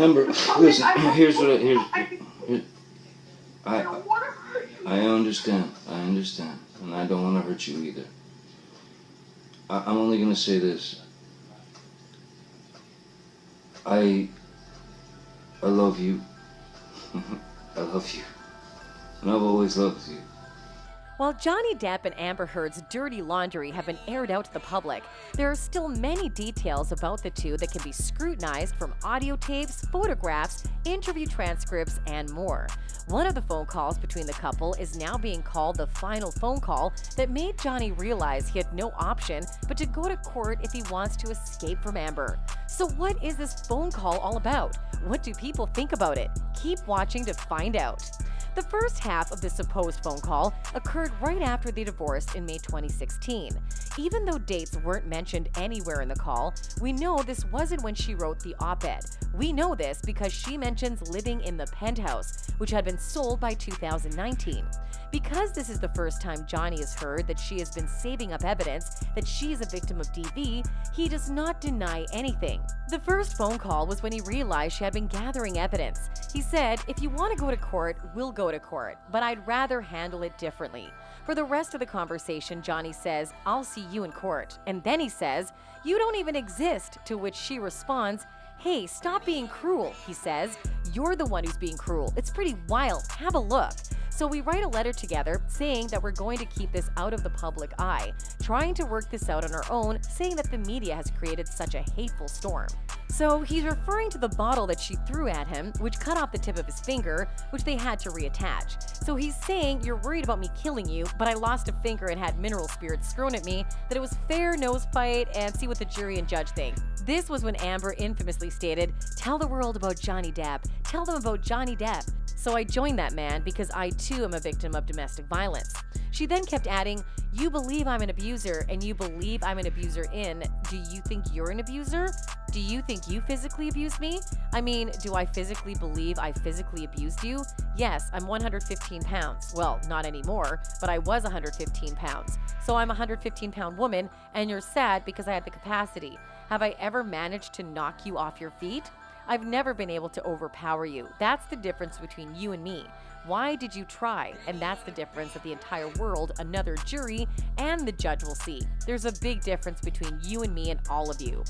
Amber, listen. Here's what I understand. And I don't want to hurt you either. I'm only gonna say this. I love you. I love you. And I've always loved you. While Johnny Depp and Amber Heard's dirty laundry have been aired out to the public, there are still many details about the two that can be scrutinized, from audio tapes, photographs, interview transcripts, and more. One of the phone calls between the couple is now being called the final phone call that made Johnny realize he had no option but to go to court if he wants to escape from Amber. So what is this phone call all about? What do people think about it? Keep watching to find out. The first half of the supposed phone call occurred right after they divorced in May 2016. Even though dates weren't mentioned anywhere in the call, we know this wasn't when she wrote the op-ed. We know this because she mentions living in the penthouse, which had been sold by 2019. Because this is the first time Johnny has heard that she has been saving up evidence that she is a victim of DV, he does not deny anything. The first phone call was when he realized she had been gathering evidence. He said, "If you want to go to court, we'll go to court, but I'd rather handle it differently." For the rest of the conversation, Johnny says, "I'll see you in court." And then he says, "You don't even exist," to which she responds, "Hey, stop being cruel," he says. "You're the one who's being cruel. It's pretty wild. Have a look." So we write a letter together saying that we're going to keep this out of the public eye, trying to work this out on our own, saying that the media has created such a hateful storm. So he's referring to the bottle that she threw at him, which cut off the tip of his finger, which they had to reattach. So he's saying, "You're worried about me killing you, but I lost a finger and had mineral spirits thrown at me, that it was fair nose fight, and see what the jury and judge think." This was when Amber infamously stated, "Tell the world about Johnny Depp. Tell them about Johnny Depp." So I joined that man because I too am a victim of domestic violence. She then kept adding, "You believe I'm an abuser, and you believe I'm an abuser in. Do you think you're an abuser? Do you think you physically abused me? I mean, do I physically believe I physically abused you? Yes, I'm 115 pounds. Well, not anymore, but I was 115 pounds. So I'm a 115-pound woman, and you're sad because I had the capacity. Have I ever managed to knock you off your feet? I've never been able to overpower you. That's the difference between you and me. Why did you try?" And that's the difference that the entire world, another jury, and the judge will see. There's a big difference between you and me and all of you.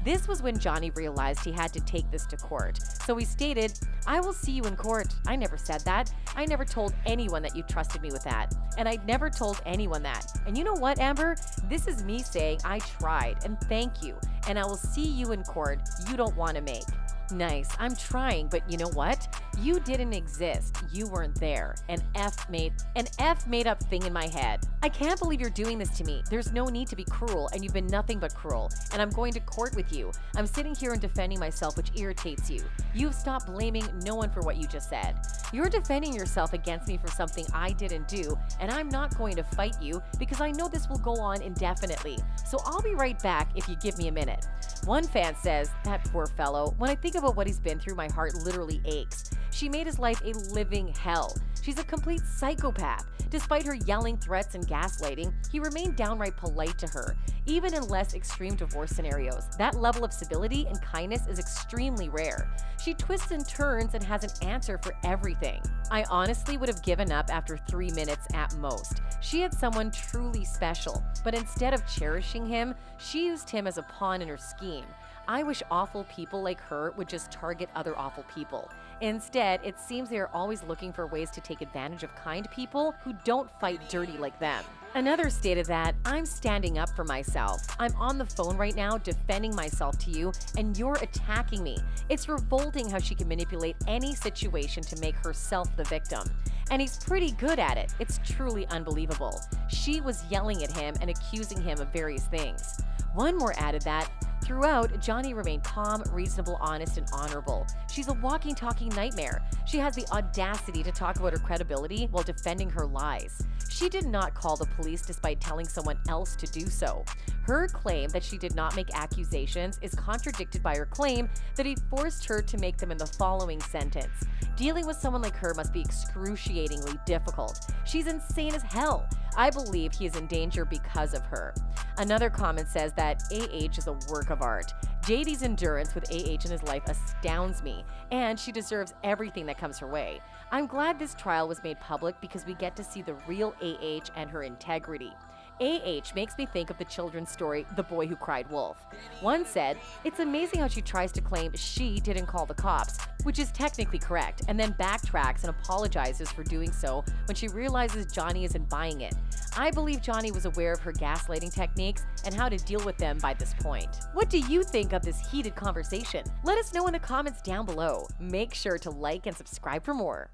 This was when Johnny realized he had to take this to court. So he stated, "I will see you in court. I never said that. I never told anyone that you trusted me with that. And I'd never told anyone that. And you know what, Amber? This is me saying I tried, and thank you. And I will see you in court. You don't want to make." Nice, I'm trying, but you know what? You didn't exist. You weren't there. An F made up thing in my head. I can't believe you're doing this to me. There's no need to be cruel, and you've been nothing but cruel. And I'm going to court with you. I'm sitting here and defending myself, which irritates you. You've stopped blaming no one for what you just said. You're defending yourself against me for something I didn't do, and I'm not going to fight you because I know this will go on indefinitely. So I'll be right back if you give me a minute. One fan says, "That poor fellow. When I think about what he's been through, my heart literally aches. She made his life a living hell. She's a complete psychopath. Despite her yelling, threats, and gaslighting, he remained downright polite to her. Even in less extreme divorce scenarios, that level of civility and kindness is extremely rare. She twists and turns and has an answer for everything. I honestly would have given up after 3 minutes at most. She had someone truly special, but instead of cherishing him, she used him as a pawn in her scheme. I wish awful people like her would just target other awful people. Instead, it seems they are always looking for ways to take advantage of kind people who don't fight dirty like them." Another stated that, "I'm standing up for myself. I'm on the phone right now defending myself to you, and you're attacking me. It's revolting how she can manipulate any situation to make herself the victim. And he's pretty good at it. It's truly unbelievable. She was yelling at him and accusing him of various things." One more added that, "Throughout, Johnny remained calm, reasonable, honest, and honorable. She's a walking, talking nightmare. She has the audacity to talk about her credibility while defending her lies. She did not call the police despite telling someone else to do so. Her claim that she did not make accusations is contradicted by her claim that he forced her to make them in the following sentence. Dealing with someone like her must be excruciatingly difficult. She's insane as hell. I believe he is in danger because of her." Another comment says that AH is a work of art. JD's endurance with AH in his life astounds me, and she deserves everything that comes her way. I'm glad this trial was made public because we get to see the real AH and her integrity. AH makes me think of the children's story, The Boy Who Cried Wolf. One said, "It's amazing how she tries to claim she didn't call the cops," which is technically correct, and then backtracks and apologizes for doing so when she realizes Johnny isn't buying it. I believe Johnny was aware of her gaslighting techniques and how to deal with them by this point. What do you think of this heated conversation? Let us know in the comments down below. Make sure to like and subscribe for more.